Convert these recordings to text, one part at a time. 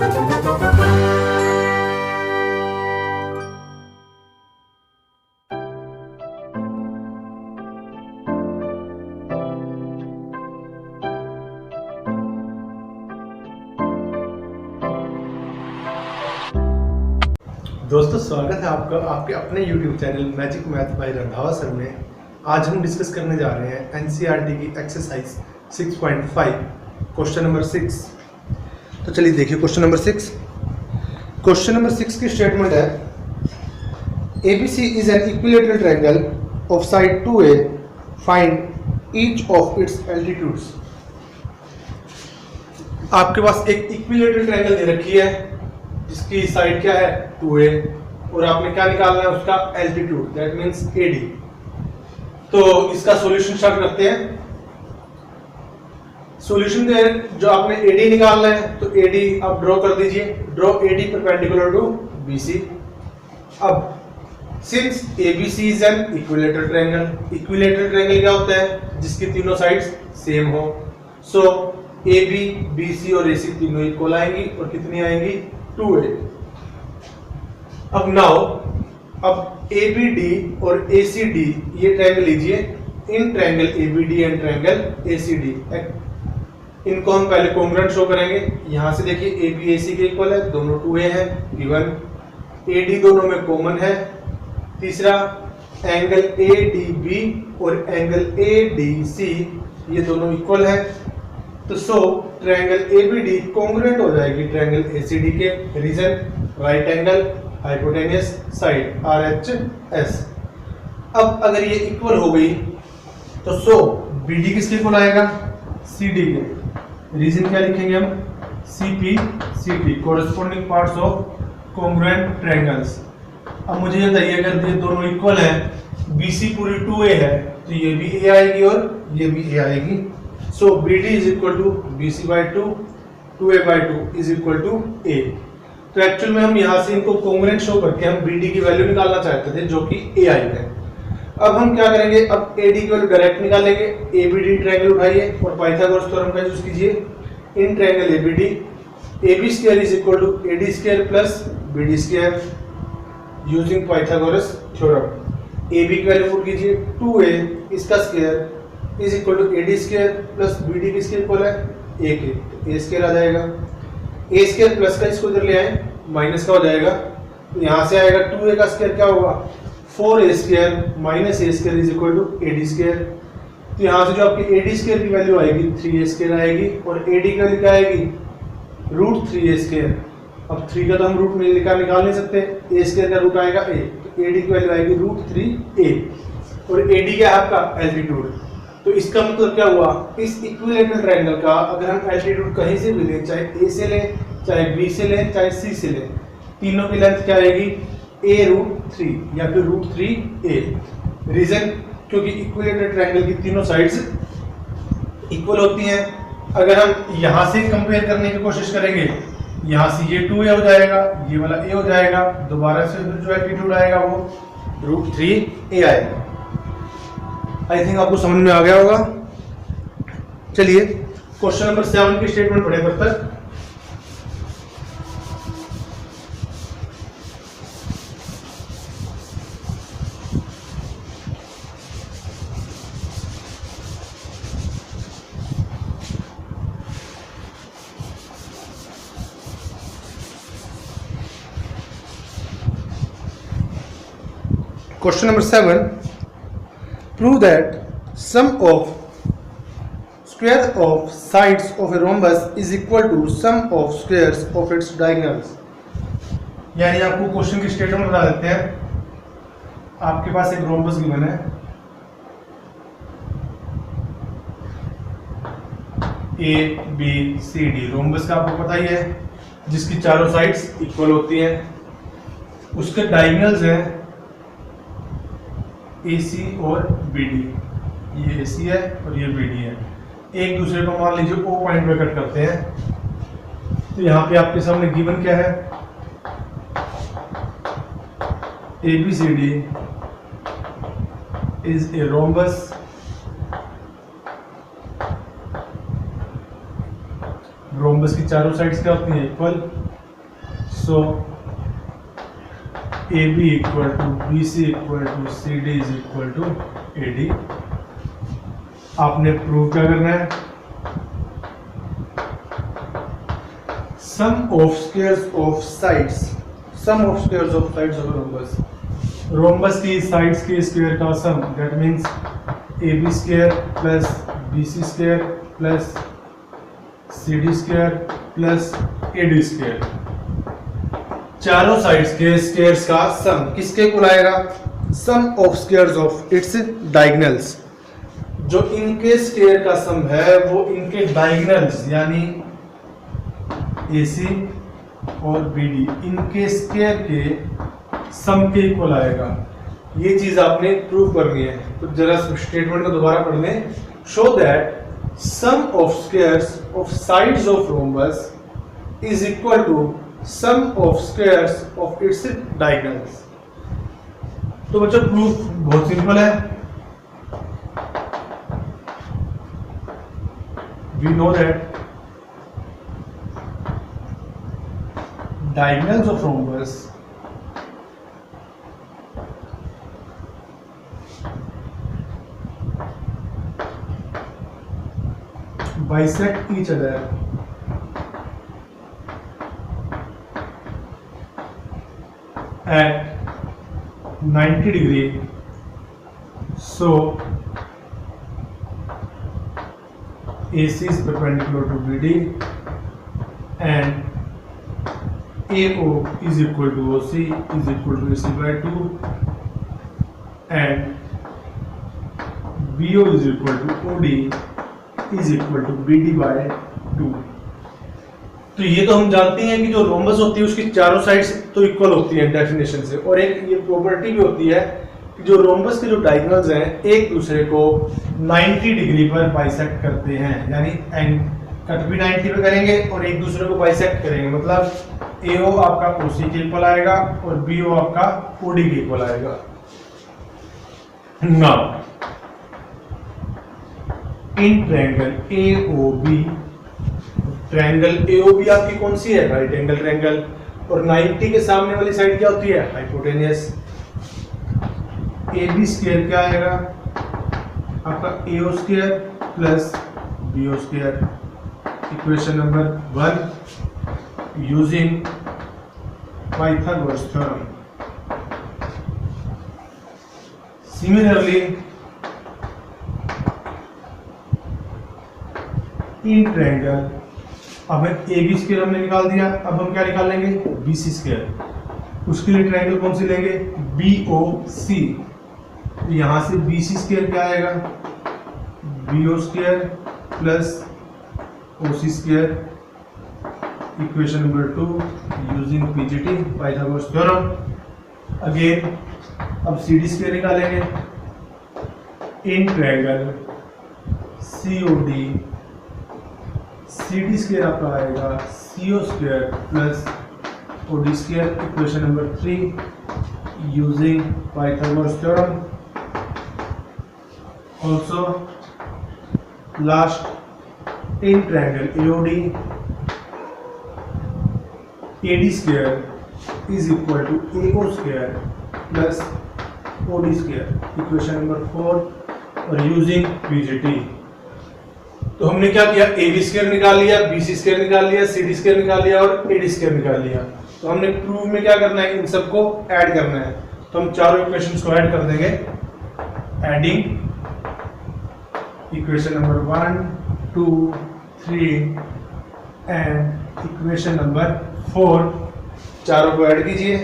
दोस्तों, स्वागत है आपका आपके अपने YouTube channel magic math bye Randhawa sir में। आज हम डिस्कस करने जा रहे हैं NCERT की एक्सरसाइज 6.5 क्वेश्चन नंबर 6। तो चलिए देखिए क्वेश्चन नंबर 6। क्वेश्चन नंबर 6 की स्टेटमेंट है ABC is an equilateral triangle of side 2A, find each of its altitudes. आपके पास एक इक्विलेटरल ट्रायंगल दे रखी है जिसकी साइड क्या है 2A, और आपने क्या निकालना है उसका एल्टीट्यूड, दैट मींस AD। तो इसका सॉल्यूशन स्टार्ट करते हैं। सॉल्यूशन में जो आपने AD निकालना है तो AD आप ड्रॉ कर दीजिए। Draw AD perpendicular to BC। अब since ABC is an equilateral triangle, equilateral triangle क्या होता है जिसकी तीनों साइड्स सेम हो। सो AB, BC और AC तीनों इक्वल आएंगी और कितनी आएंगी 2A। अब नाउ अब ABD और ACD ये ट्रायंगल लीजिए। इन triangle ABD and triangle ACD इनको हम पहले कॉन्ग्रुएंट शो करेंगे। यहां से देखिए AB AC के इक्वल है, दोनों 2A है गिवन। AD दोनों में कॉमन है। तीसरा एंगल ADB और एंगल ADC ये दोनों इक्वल है। तो सो ट्रायंगल ABD कॉन्ग्रुएंट हो जाएगी ट्रायंगल ACD के। Reason right angle hypotenuse side RHS। अब अगर ये इक्वल हो गई तो सो BD किसके इक्वल आएगा CD के। रीजन क्या लिखेंगे हम CP CT corresponding parts of congruent triangles. अब मुझे ये बताइए अगर ये दोनों इक्वल है, BC पूरी 2A है तो ये भी A आएगी और ये भी A आएगी। So BD is equal to BC by 2, 2A by 2 is equal to A। तो एक्चुअल में हम यहाँ से इनको कॉन्ग्रुएंट शो करके हम BD की वैल्यू निकालना चाहते थे जो कि A आई है। अब हम क्या करेंगे, अब AD की वैल्यू डायरेक्ट निकालेंगे। ABD ट्रायंगल उठाइए और पाइथागोरस थ्योरम का यूज कीजिए। In triangle ABD AB square is equal to AD square plus BD square using Pythagoras theorem. AB की वैल्यू पुट कीजिए 2A इसका square is equal to AD square plus BD किसके इक्वल है A के, तो A स्क्वायर आ जाएगा। A square plus का इसको इधर ले आए माइनस का हो जाएगा, तो यहाँ से आएगा 2A का स्क्वायर क्या होगा 4A square minus A square is equal to AD square. तो यहाँ से जो आपकी AD स्क्वायर की वैल्यू आएगी 3A स्क्वायर आएगी और AD की वैल्यू क्या आएगी रूट 3A स्क्वायर। अब 3 का तो हम रूट निकाल नहीं सकते, A स्क्वायर का रूट आएगा A, तो AD की वैल्यू आएगी रूट 3A और AD क्या है आपका एल्टीट्यूड। तो इसका मतलब क्या हुआ, इस इक्विलेटरल ट्रायंगल का अगर हम एल्टीट्यूड कहीं से भी लें, चाहे A से लें, चाहे B से लें, चाहे C से लें, तीनों की लेंथ क्या आएगी A रूट 3 या फिर रूट 3A। रीजन क्योंकि इक्विलेटरल ट्रायंगल की तीनों साइड्स इक्वल होती हैं। अगर हम यहाँ से कंपेयर करने की कोशिश करेंगे, यहाँ से ये 2A हो जाएगा, ये वाला A हो जाएगा, दोबारा से जो एल्टीट्यूड आएगा वो रूट 3A आएगा। आई थिंक आपको समझ में आ गया होगा। चलिए क्वेश्चन नंबर 7 की स्टेटमेंट पढ़े तब तक। Question number 7, prove that sum of square of sides of a rhombus is equal to sum of squares of its diagonals। यानी आपको क्वेश्चन की स्टेटमेंट बता देते हैं। आपके पास एक रोम्बस गिवन है ABCD। रोम्बस का आपको पता ही है जिसकी चारों साइड्स इक्वल होती हैं। उसके डायगोनल्स हैं AC और BD। ये AC है और ये BD है। एक दूसरे को मान लीजिए O पॉइंट पे कट करते हैं। तो यहाँ पे आपके सामने गिवन क्या है ABCD is a rhombus rhombus की चारों साइड्स क्या होती हैं equal so A B equal to B C equal to C D is equal to A D. आपने प्रूव क्या करना है, sum of squares of sides, sum of squares of sides of rhombus, rhombus की sides के square का sum, that means A B square plus B C square plus C D square plus A D square, चारों sides के squares का sum किसके equal आएगा, sum of squares of its diagonals. जो इनके स्क्वायर का सम है वो इनके डायगोनल्स यानी AC और BD इनके स्क्वायर के सम के इक्वल आएगा। ये चीज आपने प्रूव करनी है। तो जरा स्टेटमेंट को दोबारा पढ़ लें। Show that sum of squares of sides of rhombus is equal to sum of squares of its diagonals. तो बच्चों प्रूफ बहुत सिंपल है। We know that diagonals of rhombus bisect each other at 90 degree, so AC is perpendicular to BD and AO is equal to OC is equal to AC by 2 and BO is equal to OD is equal to BD by 2। तो ये तो हम जानते हैं कि जो rhombus होती है उसकी चारों साइड्स तो इक्वल होती हैं डेफिनेशन से, और एक ये प्रॉपर्टी भी होती है कि जो रोम्बस के जो डायगोनल्स हैं एक दूसरे को 90 डिग्री पर बाइसेक्ट करते हैं, यानी कट भी 90 पे करेंगे और एक दूसरे को बाइसेक्ट करेंगे, मतलब AO आपका OC के इक्वल आएगा और BO आपका OD के इक्वल आएगा। Now in triangle AOB, triangle AOB आपकी कौन सी है, राइट एंगल ट्रायंगल, और 90 के सामने वाली साइड क्या होती है, हाइपोटेनियस। AB स्क्वायर क्या आएगा आपका, AO square plus BO square. Equation number 1 using Pythagoras theorem। Similarly, in triangle, अब AB स्क्वायर हमने निकाल दिया, अब हम क्या निकाल लेंगे, BC स्क्वायर। उसके लिए ट्रायंगल कौन सी लेंगे, BOC। यहां से BC स्क्वायर क्या आएगा, BO square plus OC square. Equation number 2 using PGT Pythagoras theorem. Again अब CD स्क्वायर निकालेंगे। In triangle COD, CD square आपका आएगा CO square plus OD square. Equation number 3 using Pythagoras theorem. Also last in triangle AOD, AD square is equal to AO square plus OD square. Equation number 4 और using PGT। तो हमने क्या किया, AB square निकाल लिया, BC square निकाल लिया, CD square निकाल लिया और AD स्क्वायर निकाल लिया। तो हमने प्रूफ में क्या करना है, इन सबको ऐड करना है। तो हम चारों इक्वेशंस को ऐड कर देंगे। Adding equation number 1 2 3 and equation number 4, चारों को ऐड कीजिए।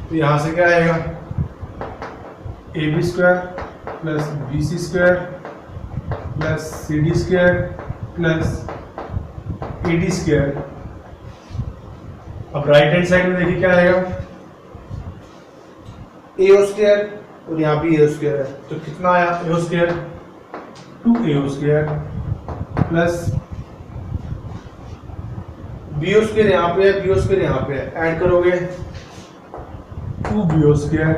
तो यहां से क्या आएगा, AB square plus BC square plus CD square plus AD square. अब राइट हैंड साइड में देखिए क्या आएगा, AO स्क्वायर और यहाँ भी AO स्क्वायर है, तो कितना आया, AO square 2AO square plus BO square यहाँ पे है, BO स्क्वायर यहाँ पे है, ऐड करोगे 2BO square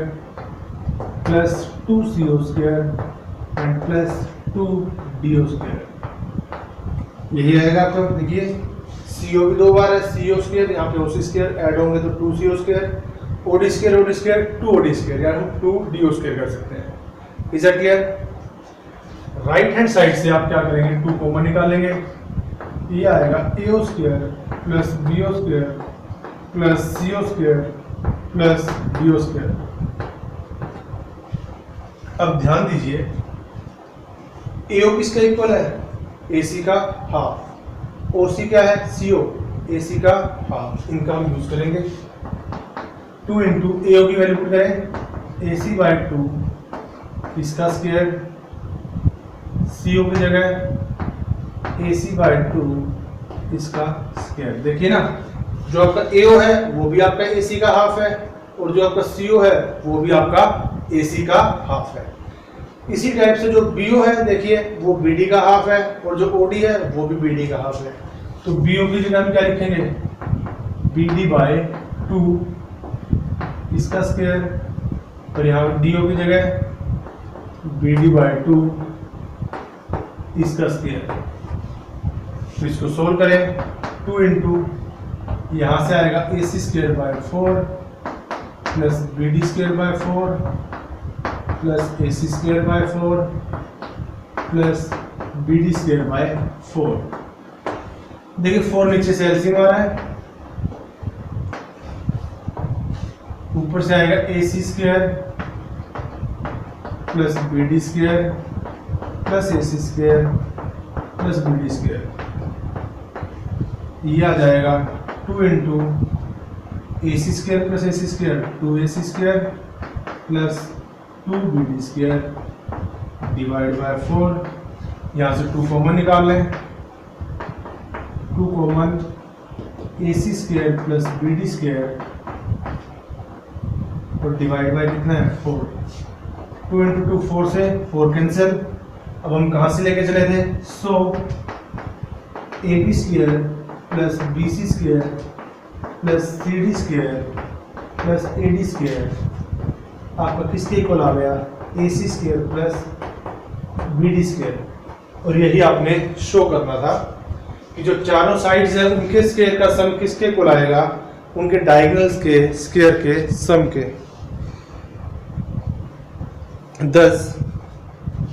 plus 2CO square and plus 2DO square. यही आएगा आपका। देखिए CO भी 2 बार है, CO स्क्वायर, यहाँ पे OC स्क्वायर ऐड होंगे तो 2CO square, OD square 2OD square, यानी हम 2DO स्क्वायर कर सकते हैं। Is that clear? Right hand side से आप क्या करेंगे, 2 कॉमन निकालेंगे, ये आएगा AO square plus BO square plus CO square plus DO square. अब ध्यान दीजिए, AO किसका इक्वल है, AC का हाफ, OC क्या है, CO, AC का हाफ, इनका हम यूज करेंगे। 2 इंटू AO की वैल्यू पुट करें, AC बाई 2 इसका स्क्वायर, CO की जगह AC बाई 2 इसका स्क्वायर। देखिए ना, जो आपका AO है वो भी आपका AC का हाफ है, और जो आपका CO है वो भी आपका AC का हाफ है। इसी टाइप से जो BO है, देखिए वो BD का हाफ है, और जो OD है वो भी BD का हाफ है। तो BO की जगह हम क्या लिखेंगे, BD बाय 2 इसका स्क्वायर, और यहाँ DO की जगह BD बाय 2 इसका स्क्वायर। तो इसको सोल्व करें, 2 इंटू यहाँ से आएगा AC square by 4 plus BD square by 4 plus AC square by 4 plus BD square by 4। देखिए 4 नीचे से एलसीएम आ रहा है, ऊपर से आएगा AC square plus BD square plus AC square plus BD square, ये आ जाएगा 2 into AC square plus AC square 2AC square plus 2BD square divide by 4। यहाँ से 2 कॉमन निकाल लें, 2 common, AC square plus BD square और divide by कितना है 4। 2 into 2 4 से 4 कैंसिल। अब हम कहाँ से लेके चले थे, सो AB square plus BC square plus CD square plus AD square आपका किसके इक्वल आ गया, AC square plus BD square. और यही आपने शो करना था कि जो चारों साइड्स है उनके स्क्वायर का सम किसके इक्वल आएगा, उनके डायगोनल्स के स्क्वायर के सम के। 10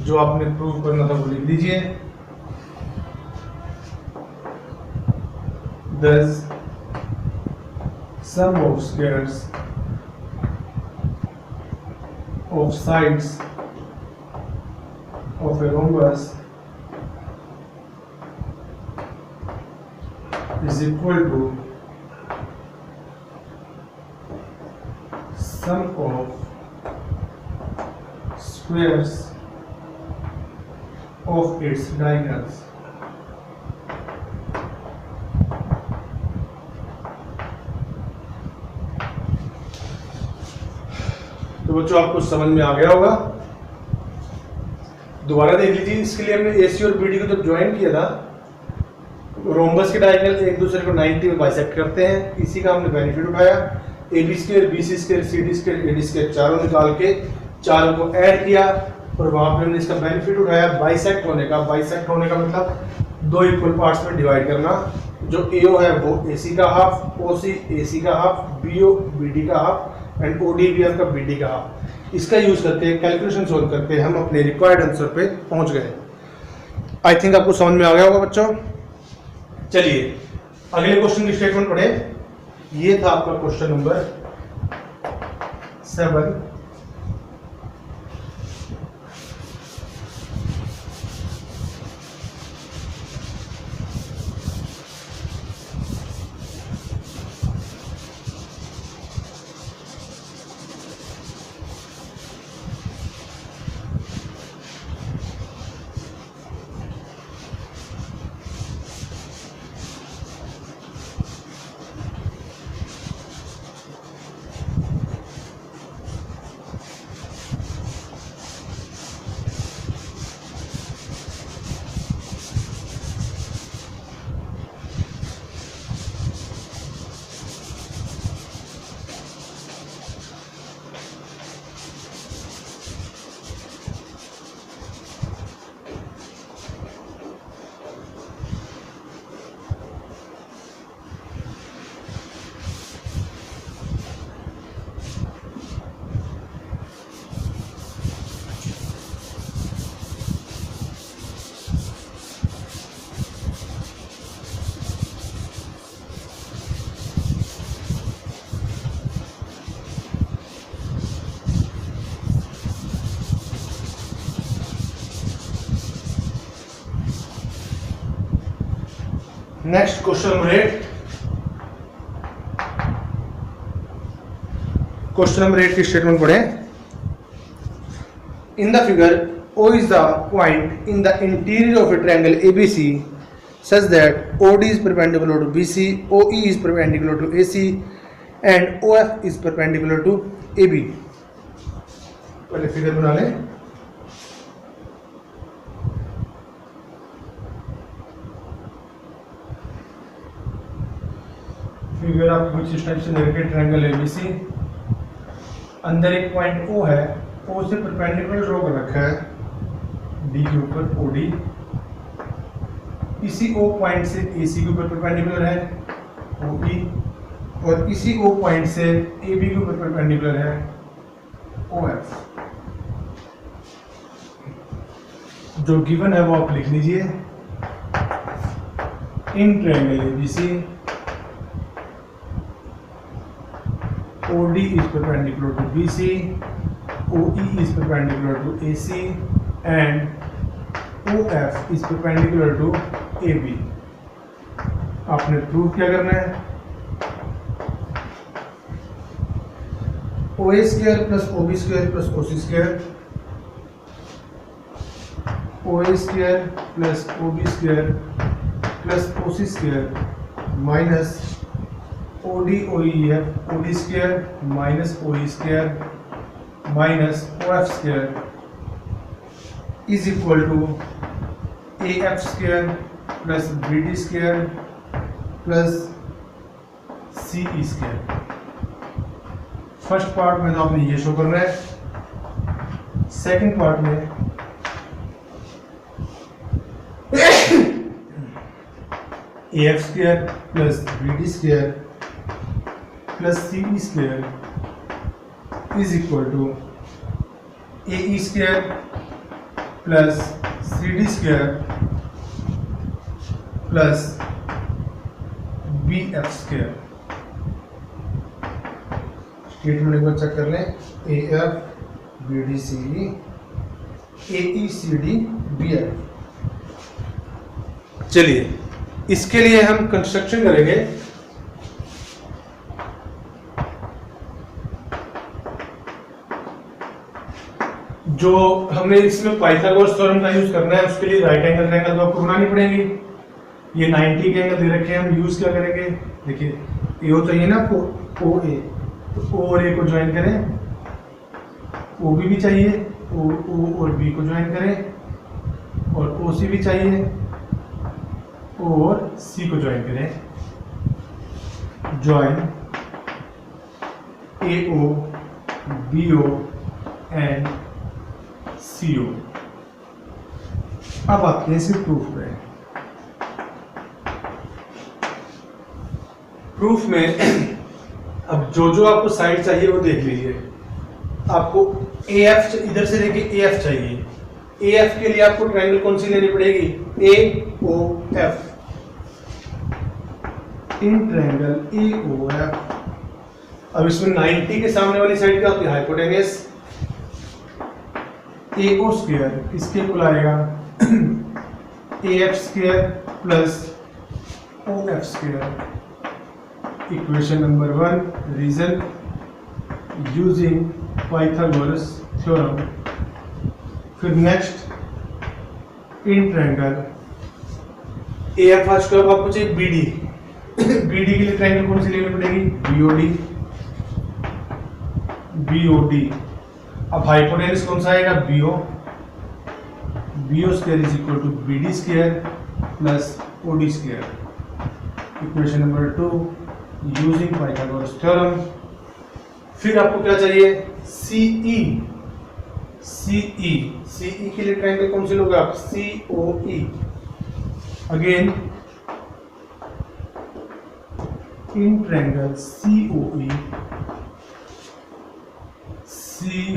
जो आपने प्रूव करना था वो लिख लीजिए, 10 sum of squares of sides of a rhombus is equal to sum of squares of its diagonals। तो बच्चों आपको समझ में आ गया होगा, दोबारा देख लीजिए। इसके लिए हमने AC और BD को जब ज्वाइन किया था, रोम्बस के डायगोनल एक दूसरे को 90 में बाइसेक्ट करते हैं, इसी का हमने बेनिफिट उठाया। AB square, BC square, CD square, AD square चारों निकाल के चारों को ऐड किया, और वहां पे हमने इसका बेनिफिट उठाया बाइसेक्ट होने का। बाइसेक्ट होने का मतलब 2 इक्वल पार्ट्स में डिवाइड करना। जो AO है वो AC का हाफ, OC AC का हाफ, BO BD का हाफ एंड OD भी आपका BD का हाफ। इसका यूज करके कैलकुलेशन सोल्व करके हम अपने रिक्वायर्ड आंसर पे पहुंच गए। आई थिंक आपको समझ में आ गया होगा बच्चों। चलिए अगले क्वेश्चन की स्टेटमेंट पढ़े। ये था आपका question number 7। Next question number 8। Question number 8 की स्टेटमेंट पढ़े। In the figure O is the point in the interior of a triangle ABC such that OD is perpendicular to BC, OE is perpendicular to AC, and OF is perpendicular to AB। पहले figure बना लें। Figure आपको कुछ इस type से दे रखे, triangle ABC, अंदर एक पॉइंट O है, O से परपेंडिकुलर ड्रॉ कर रखा है D के ऊपर OD, इसी O पॉइंट से AC के ऊपर परपेंडिकुलर है OE, और इसी O पॉइंट से AB के ऊपर परपेंडिकुलर है OF। जो गिवन है वो आप लिख लीजिए। In triangle ABC OD is perpendicular to BC, OE is perpendicular to AC, and OF is perpendicular to AB। आपने प्रूफ क्या करना है? OA square plus OB square plus OC square, OA square plus OB square plus OC square minus OD OEF OD square minus OE square minus OF square is equal to AF square plus BD square plus CE square. First part में तो आपने ये show करना है, second part में AF square plus BD square plus CE square is equal to AE square plus CD square plus BF square. Statement एक बार check कर लें। AF BD CE AE CD BF। चलिए इसके लिए हम कंस्ट्रक्शन करेंगे। जो हमने इसमें पाइथागोरस थ्योरम का यूज करना है, उसके लिए राइट एंगल ट्रायंगल तो आपको बनानी पड़ेगी। ये 90 के एंगल दे रखे हैं, हम यूज क्या करेंगे? देखिए AO चाहिए ना आपको, OA, तो O और A को ज्वाइन करें, OB भी चाहिए, O और B को ज्वाइन करें, और OC भी चाहिए, O और C को ज्वाइन करें। Join AO BO and CO। अब आते हैं इसके प्रूफ पे। प्रूफ में अब जो आपको साइड चाहिए वो देख लीजिए। आपको AF इधर से लेके AF चाहिए। AF के लिए आपको ट्रायंगल कौन सी लेनी पड़ेगी? AOF। इन ट्रायंगल AOF, अब इसमें 90 के सामने वाली साइड क्या होती है? हाइपोटेनियस। AO स्क्वायर इसके इक्वल आएगा AF square plus OF square. Equation number 1, reason using Pythagoras theorem. फिर नेक्स्ट इन ट्रायंगल AF आज को आपको चाहिए BD। BD के लिए ट्रायंगल कौन सी लेनी पड़ेगी? BOD। अब हाइपोटेनस कौन सा आएगा? BO square is equal to BD square plus OD square. Equation number 2 using Pythagoras theorem. फिर आपको क्या चाहिए? CE के लिए ट्रायंगल कौन से लोगे आप? COE। Again in triangle COE,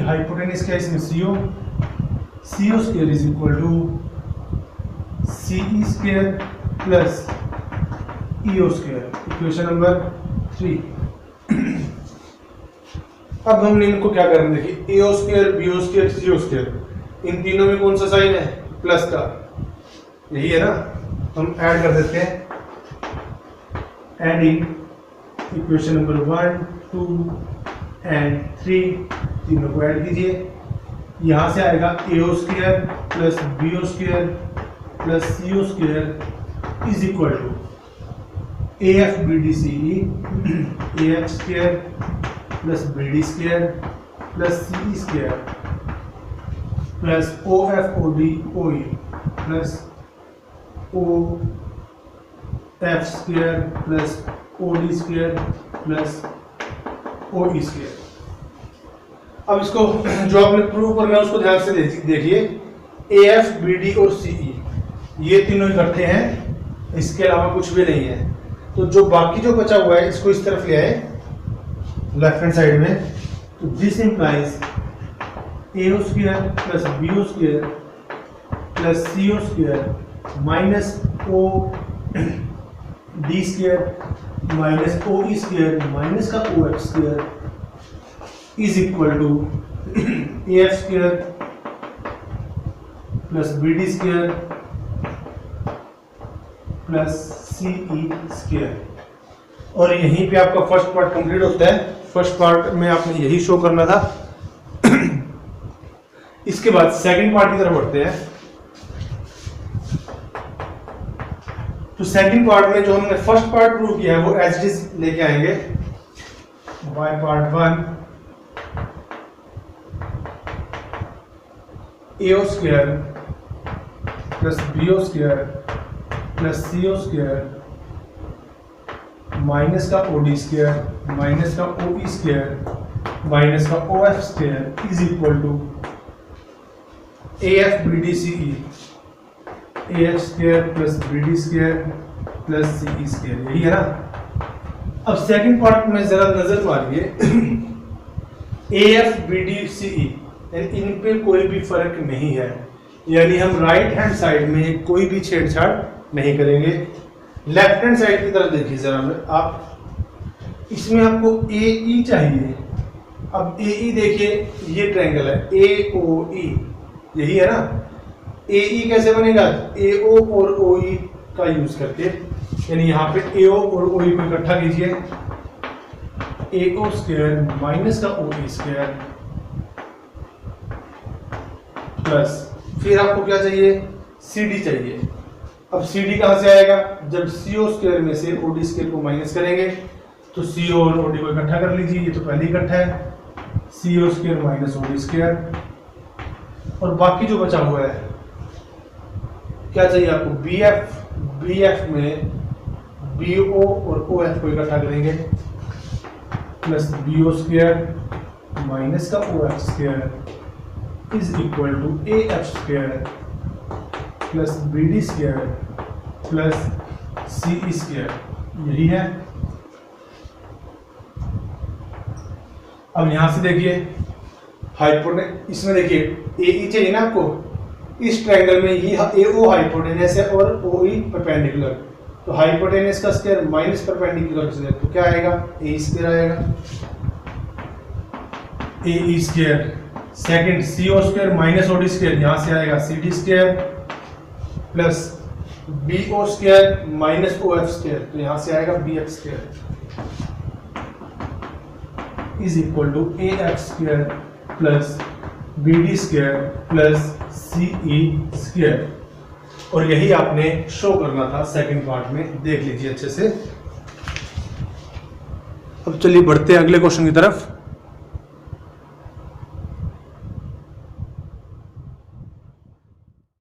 hypotenuse क्या है इसमें? CO square is equal to CE square plus EO square. Equation number 3। अब हमने इनको क्या करना, देखिए AO square BO square CO square, इन तीनों में कौन सा साइन है? प्लस का, यही है ना। हम ऐड कर देते हैं एडिंग इक्वेशन नंबर 1, 2 एंड 3 तीनों को ऐड कीजिए। यहाँ से आएगा AO square plus BO square plus CO square is equal to AFBDCE AH square plus BD square plus CE square plus OFOD OE plus OF square plus OD square plus OE square. अब इसको जो आपने prove करना है उसको ध्यान से देखिए। AF BD और CE ये तीनों इकट्ठे हैं, इसके अलावा कुछ भी नहीं है। तो जो बाकी जो बचा हुआ है इसको इस तरफ ले आए लेफ्ट हैंड साइड में। तो this implies AO square plus BO square plus CO square minus OD square minus OE square minus का OF square is equal to AF square plus BD square plus CE square. और यहीं पे आपका first part complete होता है। First part में आपने यही शो करना था। इसके बाद सेकंड पार्ट की तरफ बढ़ते हैं। तो सेकंड पार्ट में जो हमने फर्स्ट पार्ट प्रूव किया है वो एज इट इज लेके आएंगे। By part 1 AO square plus BO square plus CO square minus का OD स्क्वायर माइनस का OE स्क्वायर माइनस का OF square is equal to AFBDCE AH square plus BD square plus CE square. यही है ना। अब second part में जरा नजर मारिए। AFBDCE इन पे कोई भी फर्क नहीं है, यानी हम राइट हैंड साइड में कोई भी छेड़छाड़ नहीं करेंगे। लेफ्ट हैंड साइड की तरफ देखिए जरा आप, इसमें आपको AE चाहिए। अब AE देखिए ये ट्रायंगल है AOE, यही है ना। AE कैसे बनेगा? AO और OE का यूज करके, यानी यहाँ पे AO और OE को इकट्ठा कीजिए। AO स्क्वायर माइनस का OE स्क्वायर प्लस फिर आपको क्या चाहिए? CD चाहिए। अब CD कहां से आएगा? जब CO स्क्वायर में से OD स्क्वायर को माइनस करेंगे तो CO और OD को इकट्ठा कर लीजिए। ये तो पहले इकट्ठा है, CO square minus OD square. और बाकी जो बचा हुआ है क्या चाहिए आपको? BF में BO और OF को इकट्ठा करेंगे प्लस BO स्क्वायर माइनस का OF square is equal to AF square plus BD square plus CE square. यही है। अब यहां से देखिए हाइपोटेनस, इसमें देखिए AE चाहिए ना आपको। इस ट्रायंगल में ये AO हाइपोटेनस है और OE परपेंडिकुलर। तो हाइपोटेनस का स्क्वायर माइनस परपेंडिकुलर से तो क्या आएगा? AE स्क्वायर आएगा। AE square second CO square minus OD square, यहां से आएगा CD square plus BO square minus OF square, तो यहां से आएगा BF square is equal to AF square plus BD square plus CE square. और यही आपने शो करना था सेकंड पार्ट में। देख लीजिए अच्छे से। अब चलिए बढ़ते हैं अगले क्वेश्चन की तरफ।